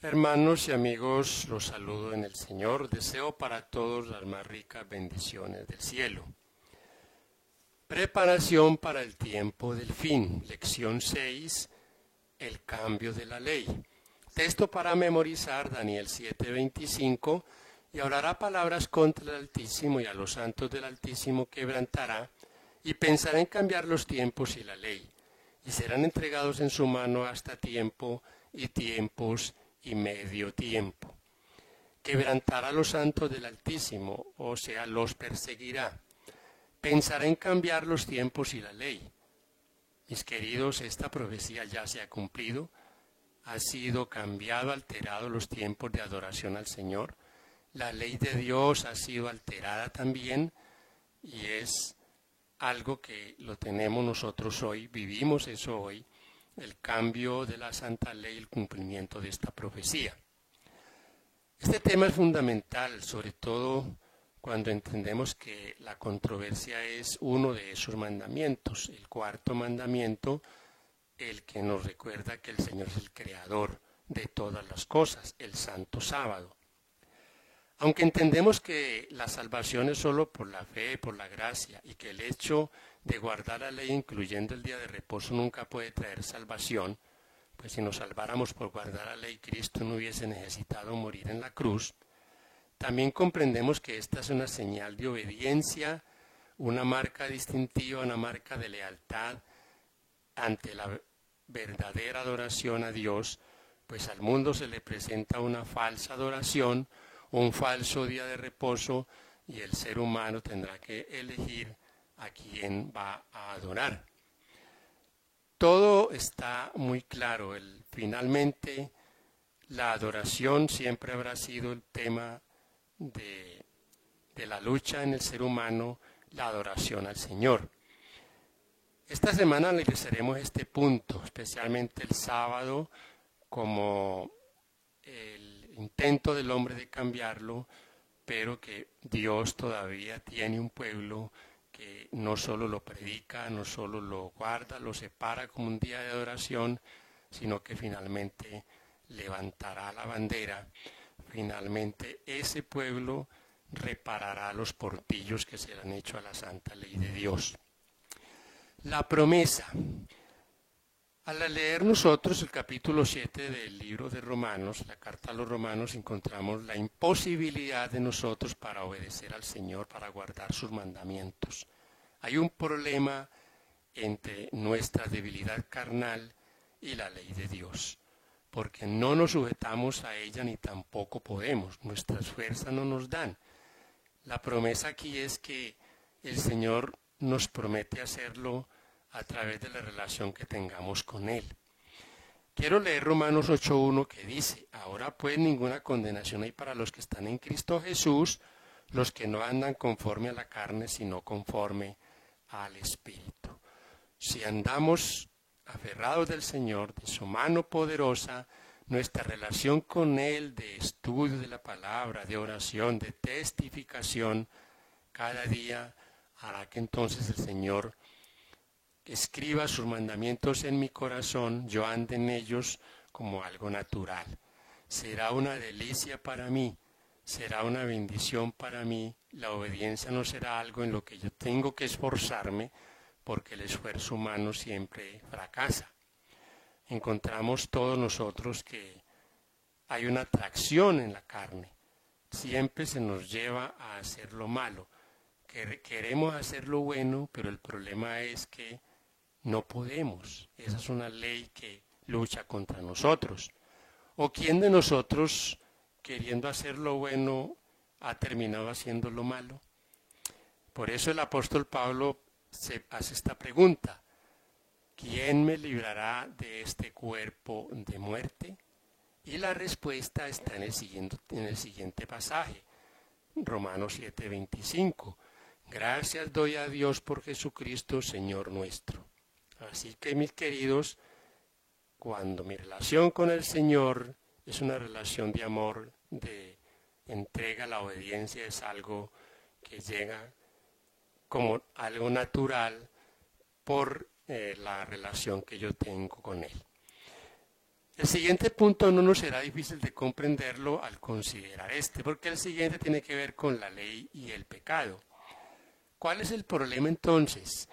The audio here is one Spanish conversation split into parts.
Hermanos y amigos, los saludo en el Señor. Deseo para todos las más ricas bendiciones del cielo. Preparación para el tiempo del fin. Lección 6. El cambio de la ley. Texto para memorizar, Daniel 7:25. Y hablará palabras contra el Altísimo, y a los santos del Altísimo quebrantará, y pensará en cambiar los tiempos y la ley. Y serán entregados en su mano hasta tiempo y tiempos y medio tiempo. Quebrantará a los santos del Altísimo, o sea, los perseguirá. Pensará en cambiar los tiempos y la ley. Mis queridos, esta profecía ya se ha cumplido. Ha sido cambiado, alterado los tiempos de adoración al Señor. La ley de Dios ha sido alterada también y es algo que lo tenemos nosotros hoy, vivimos eso hoy, el cambio de la santa ley, el cumplimiento de esta profecía. Este tema es fundamental, sobre todo cuando entendemos que la controversia es uno de esos mandamientos, el cuarto mandamiento, el que nos recuerda que el Señor es el creador de todas las cosas, el santo sábado. Aunque entendemos que la salvación es solo por la fe, por la gracia, y que el hecho de guardar la ley, incluyendo el día de reposo, nunca puede traer salvación, pues si nos salváramos por guardar la ley, Cristo no hubiese necesitado morir en la cruz, también comprendemos que esta es una señal de obediencia, una marca distintiva, una marca de lealtad ante la verdadera adoración a Dios, pues al mundo se le presenta una falsa adoración, un falso día de reposo, y el ser humano tendrá que elegir a quién va a adorar. Todo está muy claro. Finalmente, la adoración siempre habrá sido el tema de la lucha en el ser humano, la adoración al Señor. Esta semana analizaremos este punto, especialmente el sábado, como el intento del hombre de cambiarlo, pero que Dios todavía tiene un pueblo que no solo lo predica, no solo lo guarda, lo separa como un día de adoración, sino que finalmente levantará la bandera. Finalmente ese pueblo reparará los portillos que se le han hecho a la santa ley de Dios. La promesa. Al leer nosotros el capítulo 7 del libro de Romanos, la carta a los Romanos, encontramos la imposibilidad de nosotros para obedecer al Señor, para guardar sus mandamientos. Hay un problema entre nuestra debilidad carnal y la ley de Dios, porque no nos sujetamos a ella ni tampoco podemos, nuestras fuerzas no nos dan. La promesa aquí es que el Señor nos promete hacerlo a través de la relación que tengamos con Él. Quiero leer Romanos 8:1 que dice: ahora pues ninguna condenación hay para los que están en Cristo Jesús, los que no andan conforme a la carne, sino conforme al Espíritu. Si andamos aferrados del Señor, de su mano poderosa, nuestra relación con Él de estudio de la palabra, de oración, de testificación, cada día hará que entonces el Señor escriba sus mandamientos en mi corazón, yo ande en ellos como algo natural. Será una delicia para mí, será una bendición para mí. La obediencia no será algo en lo que yo tengo que esforzarme, porque el esfuerzo humano siempre fracasa. Encontramos todos nosotros que hay una atracción en la carne. Siempre se nos lleva a hacer lo malo. Queremos hacer lo bueno, pero el problema es que no podemos. Esa es una ley que lucha contra nosotros. ¿O quién de nosotros, queriendo hacer lo bueno, ha terminado haciendo lo malo? Por eso el apóstol Pablo se hace esta pregunta: ¿quién me librará de este cuerpo de muerte? Y la respuesta está en el siguiente pasaje, Romanos 7:25. Gracias doy a Dios por Jesucristo, Señor nuestro. Así que, mis queridos, cuando mi relación con el Señor es una relación de amor, de entrega, la obediencia es algo que llega como algo natural por la relación que yo tengo con Él. El siguiente punto no nos será difícil de comprenderlo al considerar porque el siguiente tiene que ver con la ley y el pecado. ¿Cuál es el problema entonces?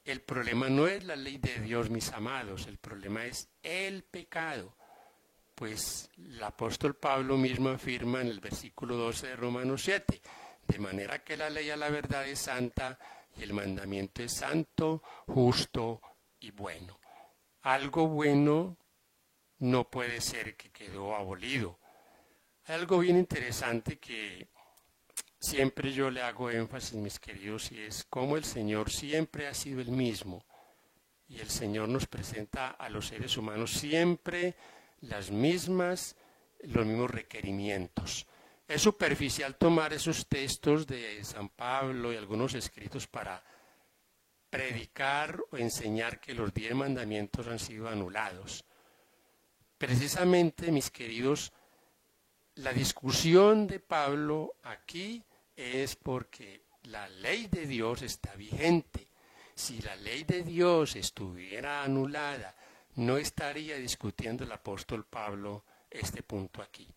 El problema no es la ley de Dios, mis amados, el problema es el pecado. Pues el apóstol Pablo mismo afirma en el versículo 12 de Romanos 7, de manera que la ley a la verdad es santa y el mandamiento es santo, justo y bueno. Algo bueno no puede ser que quedó abolido. Hay algo bien interesante que siempre yo le hago énfasis, mis queridos, y es cómo el Señor siempre ha sido el mismo. Y el Señor nos presenta a los seres humanos siempre los mismos requerimientos. Es superficial tomar esos textos de San Pablo y algunos escritos para predicar o enseñar que los 10 mandamientos han sido anulados. Precisamente, mis queridos, la discusión de Pablo aquí es porque la ley de Dios está vigente. Si la ley de Dios estuviera anulada, no estaría discutiendo el apóstol Pablo este punto aquí.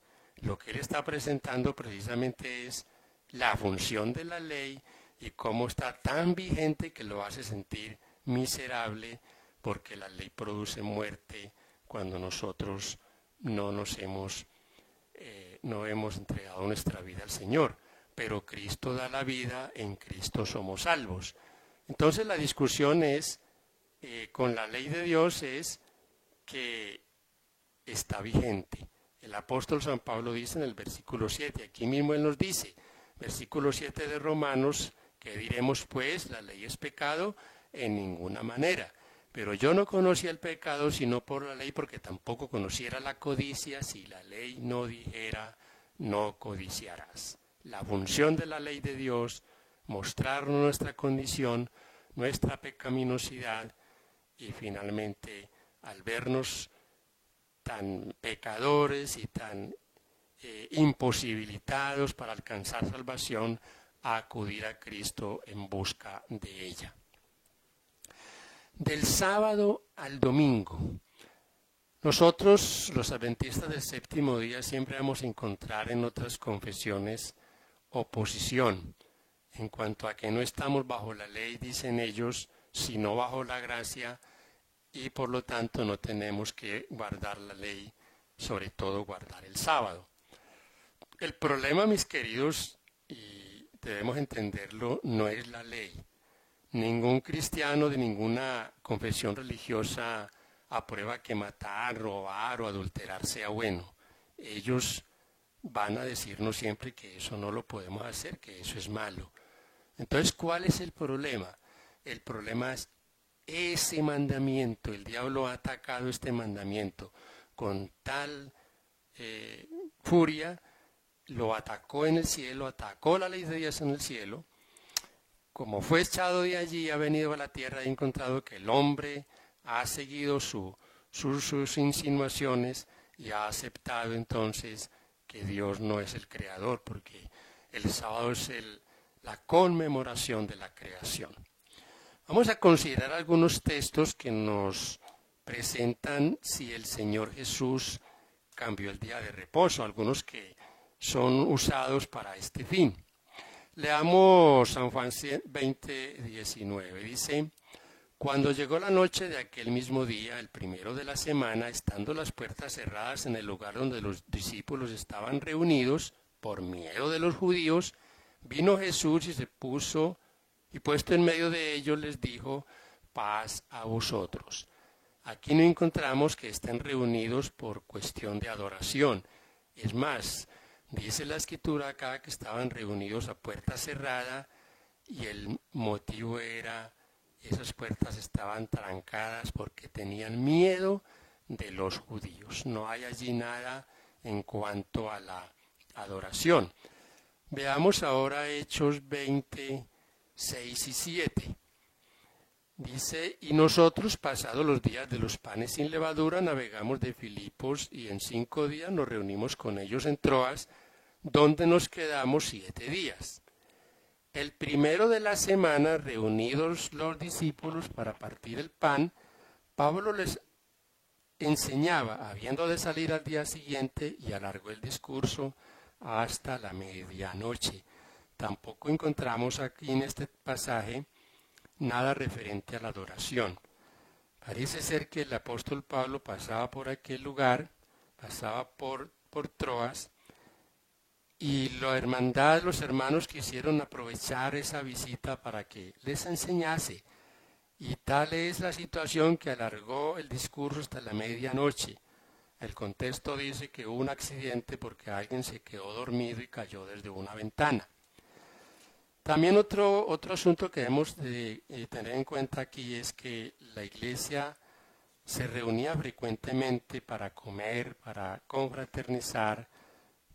Lo que él está presentando precisamente es la función de la ley y cómo está tan vigente que lo hace sentir miserable porque la ley produce muerte cuando nosotros no hemos entregado nuestra vida al Señor. Pero Cristo da la vida, en Cristo somos salvos. Entonces la discusión es, con la ley de Dios es que está vigente. El apóstol San Pablo dice en el versículo 7, aquí mismo él nos dice, versículo 7 de Romanos, que diremos pues, la ley es pecado en ninguna manera. Pero yo no conocía el pecado sino por la ley, porque tampoco conociera la codicia si la ley no dijera, no codiciarás. La función de la ley de Dios, mostrarnos nuestra condición, nuestra pecaminosidad, y finalmente, al vernos tan pecadores y tan imposibilitados para alcanzar salvación, a acudir a Cristo en busca de ella. Del sábado al domingo, nosotros, los adventistas del séptimo día, siempre vamos a encontrar en otras confesiones oposición en cuanto a que no estamos bajo la ley, dicen ellos, sino bajo la gracia, y por lo tanto no tenemos que guardar la ley, sobre todo guardar el sábado. El problema, mis queridos, y debemos entenderlo, no es la ley. Ningún cristiano de ninguna confesión religiosa aprueba que matar, robar o adulterar sea bueno. Ellos van a decirnos siempre que eso no lo podemos hacer, que eso es malo. Entonces, ¿cuál es el problema? El problema es ese mandamiento. El diablo ha atacado este mandamiento con tal furia, lo atacó en el cielo, atacó la ley de Dios en el cielo. Como fue echado de allí, ha venido a la tierra y ha encontrado que el hombre ha seguido sus insinuaciones y ha aceptado entonces que Dios no es el creador, porque el sábado es la conmemoración de la creación. Vamos a considerar algunos textos que nos presentan si el Señor Jesús cambió el día de reposo, algunos que son usados para este fin. Leamos San Juan 20:19. Dice, cuando llegó la noche de aquel mismo día, el primero de la semana, estando las puertas cerradas en el lugar donde los discípulos estaban reunidos, por miedo de los judíos, vino Jesús y se puso, y puesto en medio de ellos les dijo, paz a vosotros. Aquí no encontramos que estén reunidos por cuestión de adoración. Es más, dice la Escritura acá que estaban reunidos a puerta cerrada y el motivo era, esas puertas estaban trancadas porque tenían miedo de los judíos. No hay allí nada en cuanto a la adoración. Veamos ahora Hechos 20, 6 y 7. Dice, y nosotros, pasados los días de los panes sin levadura, navegamos de Filipos y en 5 días nos reunimos con ellos en Troas, donde nos quedamos 7 días. El primero de la semana, reunidos los discípulos para partir el pan, Pablo les enseñaba habiendo de salir al día siguiente y alargó el discurso hasta la medianoche. Tampoco encontramos aquí en este pasaje nada referente a la adoración. Parece ser que el apóstol Pablo pasaba por aquel lugar, pasaba por Troas, y la hermandad, los hermanos quisieron aprovechar esa visita para que les enseñase. Y tal es la situación que alargó el discurso hasta la medianoche. El contexto dice que hubo un accidente porque alguien se quedó dormido y cayó desde una ventana. También otro asunto que debemos de tener en cuenta aquí es que la iglesia se reunía frecuentemente para comer, para confraternizar,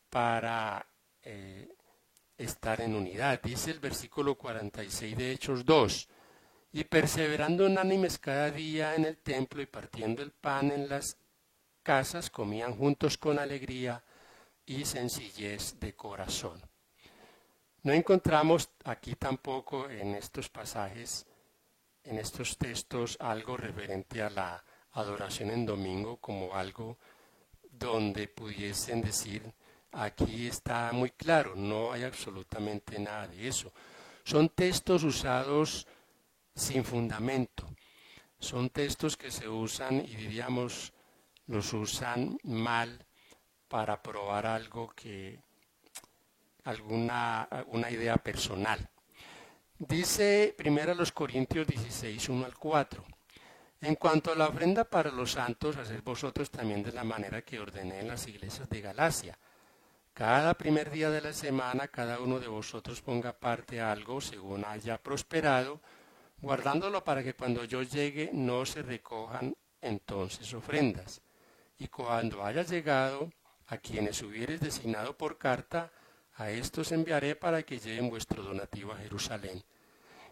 para estar en unidad. Dice el versículo 46 de Hechos 2, y perseverando unánimes cada día en el templo y partiendo el pan en las casas, comían juntos con alegría y sencillez de corazón. No encontramos aquí tampoco en estos pasajes, en estos textos, algo referente a la adoración en domingo como algo donde pudiesen decir, aquí está muy claro, no hay absolutamente nada de eso. Son textos usados sin fundamento, son textos que se usan y diríamos los usan mal para probar algo una idea personal. Dice 1 Corintios 16, 1 al 4. En cuanto a la ofrenda para los santos, haced vosotros también de la manera que ordené en las iglesias de Galacia. Cada primer día de la semana, cada uno de vosotros ponga parte a algo según haya prosperado, guardándolo para que cuando yo llegue no se recojan entonces ofrendas. Y cuando haya llegado, a quienes hubiereis designado por carta, a estos enviaré para que lleven vuestro donativo a Jerusalén.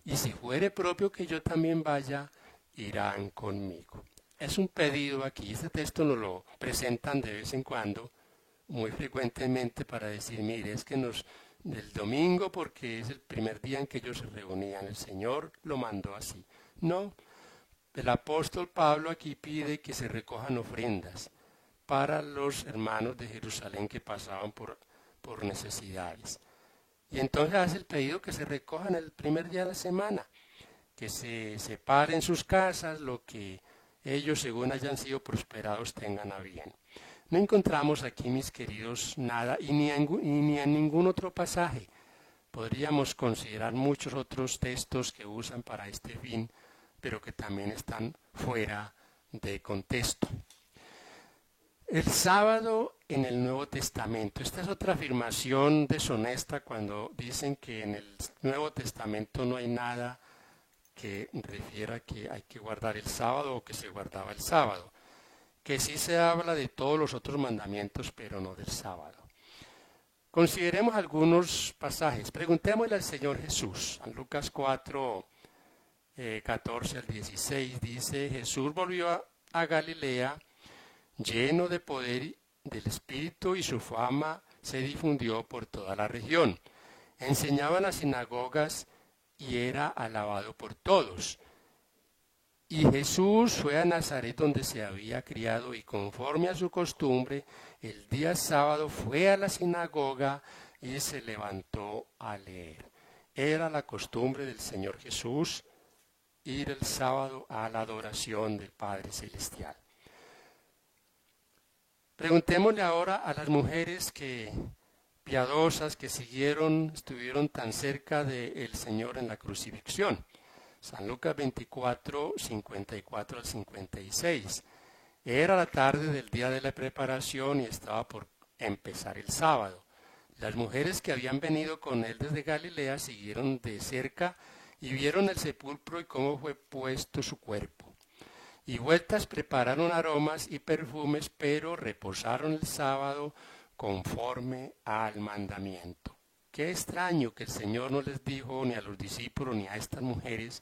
Y si fuere propio que yo también vaya, irán conmigo. Es un pedido aquí. Este texto nos lo presentan de vez en cuando, muy frecuentemente, para decir, mire, es que del domingo, porque es el primer día en que ellos se reunían, el Señor lo mandó así. No, el apóstol Pablo aquí pide que se recojan ofrendas para los hermanos de Jerusalén que pasaban por necesidades. Y entonces hace el pedido que se recojan el primer día de la semana, que se separen sus casas, lo que ellos, según hayan sido prosperados, tengan a bien. No encontramos aquí, mis queridos, nada, y ni en ningún otro pasaje. Podríamos considerar muchos otros textos que usan para este fin, pero que también están fuera de contexto. El sábado en el Nuevo Testamento. Esta es otra afirmación deshonesta cuando dicen que en el Nuevo Testamento no hay nada que refiera que hay que guardar el sábado o que se guardaba el sábado. Que sí se habla de todos los otros mandamientos, pero no del sábado. Consideremos algunos pasajes. Preguntémosle al Señor Jesús. En Lucas 4, 14 al 16 dice, Jesús volvió a Galilea lleno de poder del Espíritu, y su fama se difundió por toda la región. Enseñaba en las sinagogas y era alabado por todos. Y Jesús fue a Nazaret, donde se había criado, y conforme a su costumbre, el día sábado fue a la sinagoga y se levantó a leer. Era la costumbre del Señor Jesús ir el sábado a la adoración del Padre Celestial. Preguntémosle ahora a las mujeres piadosas que estuvieron tan cerca del Señor en la crucifixión. San Lucas 24, 54 al 56. Era la tarde del día de la preparación y estaba por empezar el sábado. Las mujeres que habían venido con él desde Galilea siguieron de cerca y vieron el sepulcro y cómo fue puesto su cuerpo. Y vueltas prepararon aromas y perfumes, pero reposaron el sábado conforme al mandamiento. Qué extraño que el Señor no les dijo ni a los discípulos ni a estas mujeres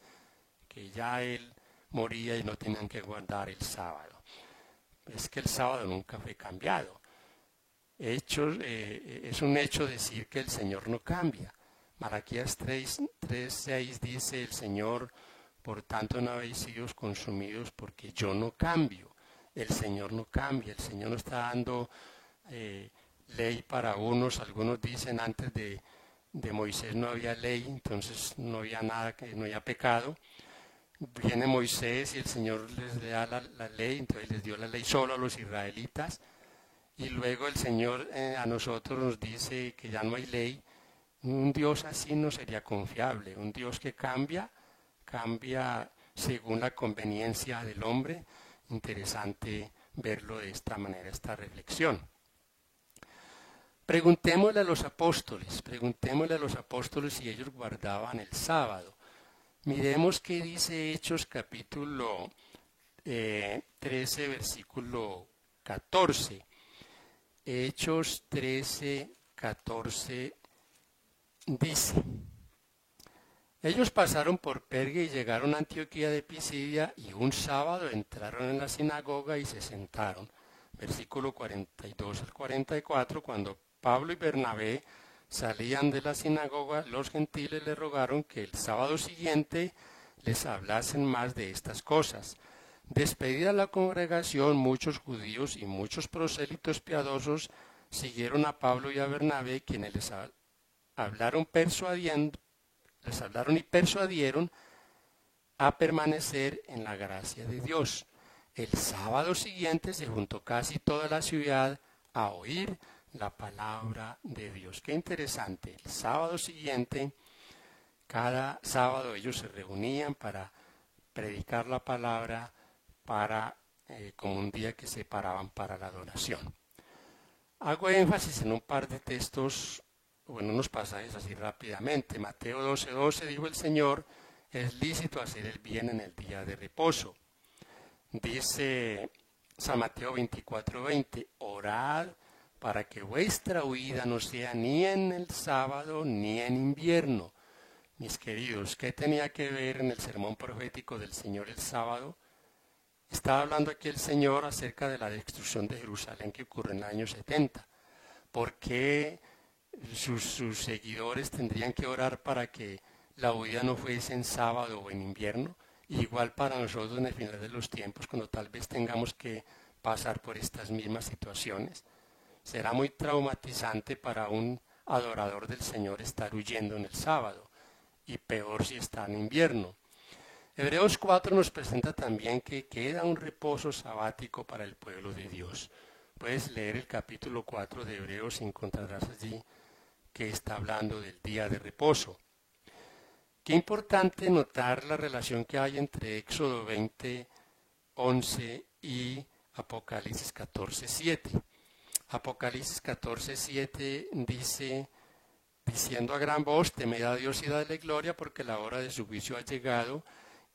que ya Él moría y no tenían que guardar el sábado. Es que el sábado nunca fue cambiado. Es un hecho decir que el Señor no cambia. Malaquías 3:6 dice el Señor, por tanto no habéis sido consumidos porque yo no cambio. El Señor no cambia, el Señor no está dando ley para unos. Algunos dicen antes de Moisés no había ley, entonces no había nada, no había pecado. Viene Moisés y el Señor les da la ley, entonces les dio la ley solo a los israelitas. Y luego el Señor a nosotros nos dice que ya no hay ley. Un Dios así no sería confiable. Un Dios que cambia según la conveniencia del hombre. Interesante verlo de esta manera, esta reflexión. Preguntémosle a los apóstoles si ellos guardaban el sábado. Miremos qué dice Hechos capítulo 13, versículo 14. Hechos 13, 14 dice: ellos pasaron por Perge y llegaron a Antioquía de Pisidia, y un sábado entraron en la sinagoga y se sentaron. Versículo 42 al 44, cuando Pablo y Bernabé salían de la sinagoga, los gentiles le rogaron que el sábado siguiente les hablasen más de estas cosas. Despedida la congregación, muchos judíos y muchos prosélitos piadosos siguieron a Pablo y a Bernabé, quienes les hablaron y persuadieron a permanecer en la gracia de Dios. El sábado siguiente se juntó casi toda la ciudad a oír la palabra de Dios. Qué interesante. El sábado siguiente, cada sábado ellos se reunían para predicar la palabra, como un día que se paraban para la adoración. Hago énfasis en un par de textos, o en unos pasajes así rápidamente. Mateo 12:12 dijo el Señor: es lícito hacer el bien en el día de reposo. Dice San Mateo 24:20: orad para que vuestra huida no sea ni en el sábado ni en invierno. Mis queridos, ¿qué tenía que ver en el sermón profético del Señor el sábado? Estaba hablando aquí el Señor acerca de la destrucción de Jerusalén que ocurrió en el año 70. ¿Por qué sus seguidores tendrían que orar para que la huida no fuese en sábado o en invierno? Igual para nosotros en el final de los tiempos, cuando tal vez tengamos que pasar por estas mismas situaciones. Será muy traumatizante para un adorador del Señor estar huyendo en el sábado, y peor si está en invierno. Hebreos 4 nos presenta también que queda un reposo sabático para el pueblo de Dios. Puedes leer el capítulo 4 de Hebreos y encontrarás allí que está hablando del día de reposo. Qué importante notar la relación que hay entre Éxodo 20:11 y Apocalipsis 14:7. Apocalipsis 14:7 dice: diciendo a gran voz, temed a Dios y dadle gloria, porque la hora de su juicio ha llegado,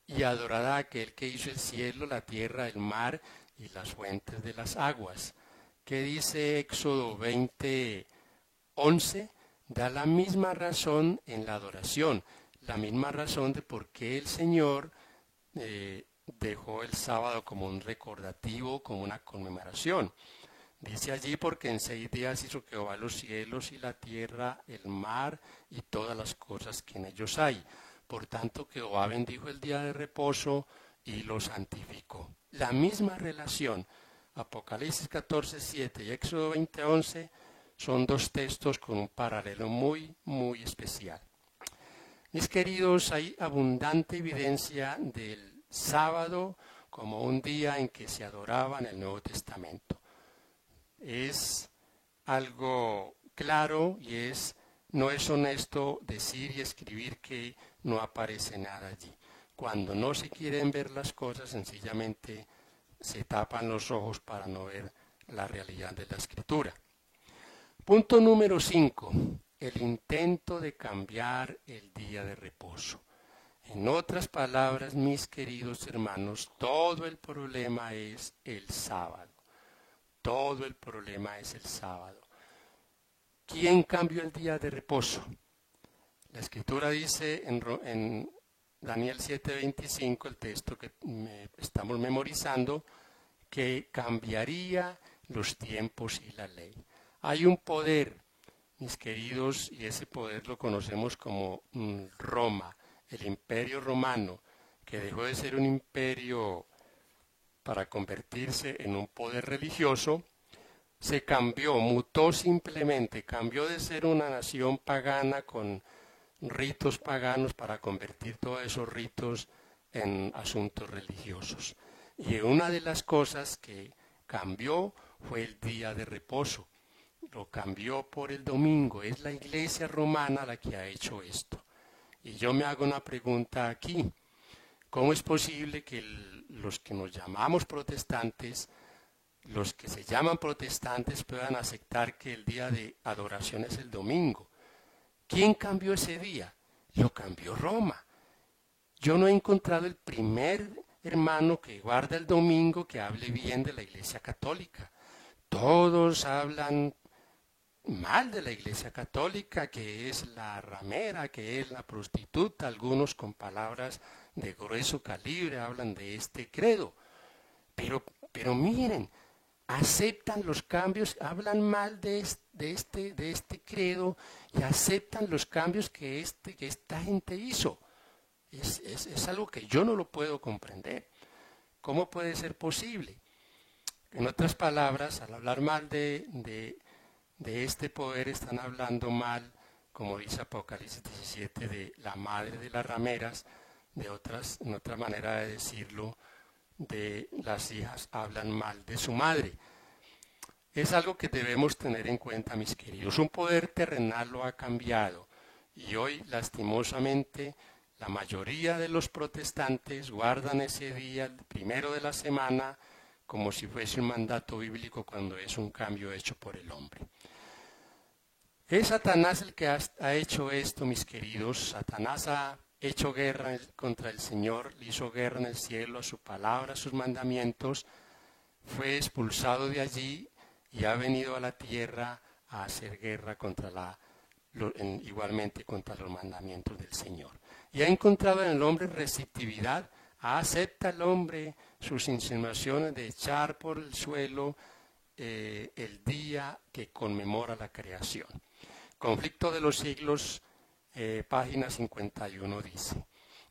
y adorad a aquel que hizo el cielo, la tierra, el mar y las fuentes de las aguas. ¿Qué dice Éxodo 20:11? Da la misma razón en la adoración, la misma razón de por qué el Señor dejó el sábado como un recordativo, como una conmemoración. Dice allí: porque en 6 días hizo Jehová los cielos y la tierra, el mar y todas las cosas que en ellos hay. Por tanto, Jehová bendijo el día de reposo y lo santificó. La misma relación, Apocalipsis 14:7 y Éxodo 20:11, son dos textos con un paralelo muy, muy especial. Mis queridos, hay abundante evidencia del sábado como un día en que se adoraba en el Nuevo Testamento. Es algo claro y no es honesto decir y escribir que no aparece nada allí. Cuando no se quieren ver las cosas, sencillamente se tapan los ojos para no ver la realidad de la Escritura. Punto número 5. El intento de cambiar el día de reposo. En otras palabras, mis queridos hermanos, todo el problema es el sábado. Todo el problema es el sábado. ¿Quién cambió el día de reposo? La Escritura dice en Daniel 7:25, el texto que estamos memorizando, que cambiaría los tiempos y la ley. Hay un poder, mis queridos, y ese poder lo conocemos como Roma, el imperio romano, que dejó de ser un imperio para convertirse en un poder religioso, se cambió, mutó simplemente, cambió de ser una nación pagana con ritos paganos para convertir todos esos ritos en asuntos religiosos. Y una de las cosas que cambió fue el día de reposo. Lo cambió por el domingo. Es la Iglesia romana la que ha hecho esto. Y yo me hago una pregunta aquí. ¿Cómo es posible que los que nos llamamos protestantes, los que se llaman protestantes, puedan aceptar que el día de adoración es el domingo? ¿Quién cambió ese día? Lo cambió Roma. Yo no he encontrado el primer hermano que guarda el domingo que hable bien de la Iglesia Católica. Todos hablan mal de la Iglesia Católica, que es la ramera, que es la prostituta. Algunos con palabras de grueso calibre hablan de este credo. Pero miren, aceptan los cambios, hablan mal de este credo y aceptan los cambios que esta gente hizo. Es algo que yo no lo puedo comprender. ¿Cómo puede ser posible? En otras palabras, al hablar mal de este poder, están hablando mal, como dice Apocalipsis 17, de la madre de las rameras. En otra manera de decirlo, de las hijas hablan mal de su madre. Es algo que debemos tener en cuenta, mis queridos. Un poder terrenal lo ha cambiado y hoy, lastimosamente, la mayoría de los protestantes guardan ese día, el primero de la semana, como si fuese un mandato bíblico cuando es un cambio hecho por el hombre. Es Satanás el que ha hecho esto, mis queridos. Satanás ha hecho guerra contra el Señor, le hizo guerra en el cielo a su palabra, a sus mandamientos, fue expulsado de allí y ha venido a la tierra a hacer guerra igualmente contra los mandamientos del Señor. Y ha encontrado en el hombre receptividad, acepta el hombre sus insinuaciones de echar por el suelo el día que conmemora la creación. Conflicto de los siglos, página 51 dice: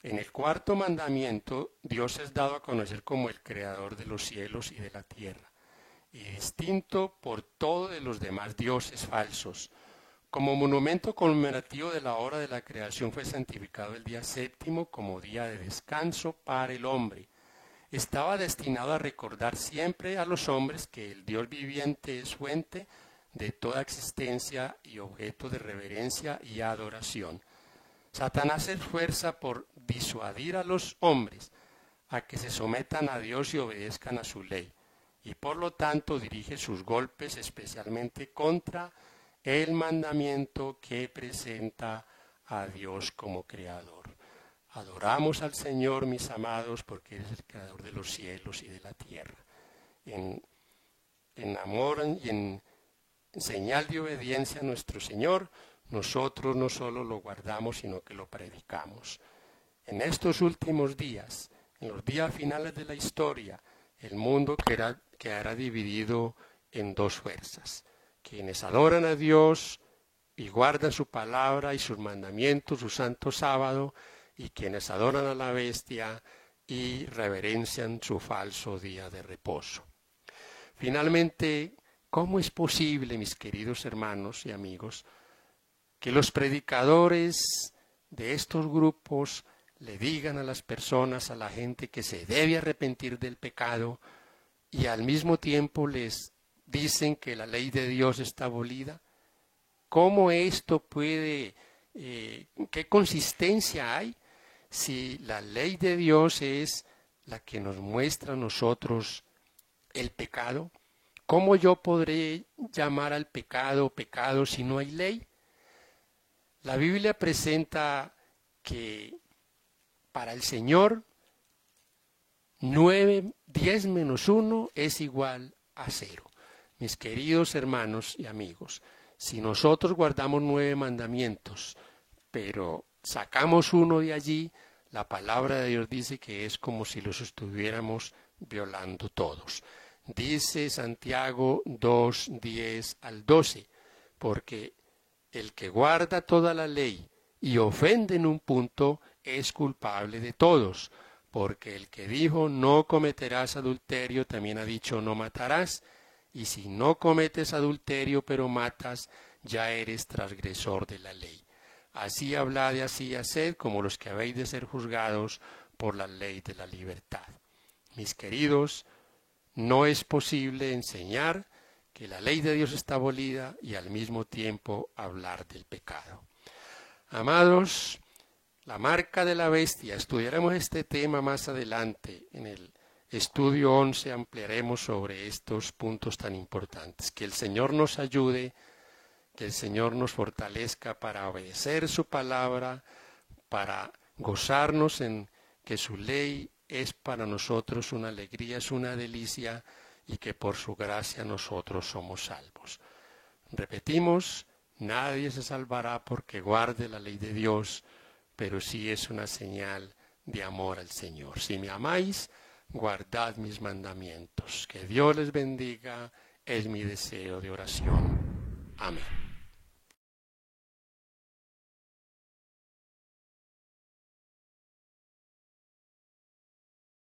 en el cuarto mandamiento, Dios es dado a conocer como el creador de los cielos y de la tierra, y distinto por todos de los demás dioses falsos. Como monumento conmemorativo de la obra de la creación fue santificado el día séptimo como día de descanso para el hombre. Estaba destinado a recordar siempre a los hombres que el Dios viviente es fuente de toda existencia y objeto de reverencia y adoración. Satanás se esfuerza por disuadir a los hombres a que se sometan a Dios y obedezcan a su ley, y por lo tanto dirige sus golpes especialmente contra el mandamiento que presenta a Dios como creador. Adoramos al Señor, mis amados, porque Él es el creador de los cielos y de la tierra. En amor y en señal de obediencia a nuestro Señor, nosotros no solo lo guardamos, sino que lo predicamos. En estos últimos días, en los días finales de la historia, el mundo quedará dividido en dos fuerzas: quienes adoran a Dios y guardan su palabra y sus mandamientos, su santo sábado, y quienes adoran a la bestia y reverencian su falso día de reposo. Finalmente, ¿cómo es posible, mis queridos hermanos y amigos, que los predicadores de estos grupos le digan a las personas, a la gente, que se debe arrepentir del pecado y al mismo tiempo les dicen que la ley de Dios está abolida? ¿Cómo esto puede, qué consistencia hay si la ley de Dios es la que nos muestra a nosotros el pecado? ¿Cómo yo podré llamar al pecado pecado si no hay ley? La Biblia presenta que para el Señor 10 menos 1 es igual a 0. Mis queridos hermanos y amigos, si nosotros guardamos 9 mandamientos, pero sacamos uno de allí, la palabra de Dios dice que es como si los estuviéramos violando todos. Dice Santiago 2, 10 al 12, porque el que guarda toda la ley y ofende en un punto es culpable de todos, porque el que dijo no cometerás adulterio también ha dicho no matarás, y si no cometes adulterio pero matas, ya eres transgresor de la ley. Así hablad y así haced como los que habéis de ser juzgados por la ley de la libertad. Mis queridos, no es posible enseñar que la ley de Dios está abolida y al mismo tiempo hablar del pecado. Amados, la marca de la bestia, estudiaremos este tema más adelante. En el estudio 11 ampliaremos sobre estos puntos tan importantes. Que el Señor nos ayude, que el Señor nos fortalezca para obedecer su palabra, para gozarnos en que su ley es para nosotros una alegría, es una delicia, y que por su gracia nosotros somos salvos. Repetimos, nadie se salvará porque guarde la ley de Dios, pero sí es una señal de amor al Señor. Si me amáis, guardad mis mandamientos. Que Dios les bendiga, es mi deseo de oración. Amén.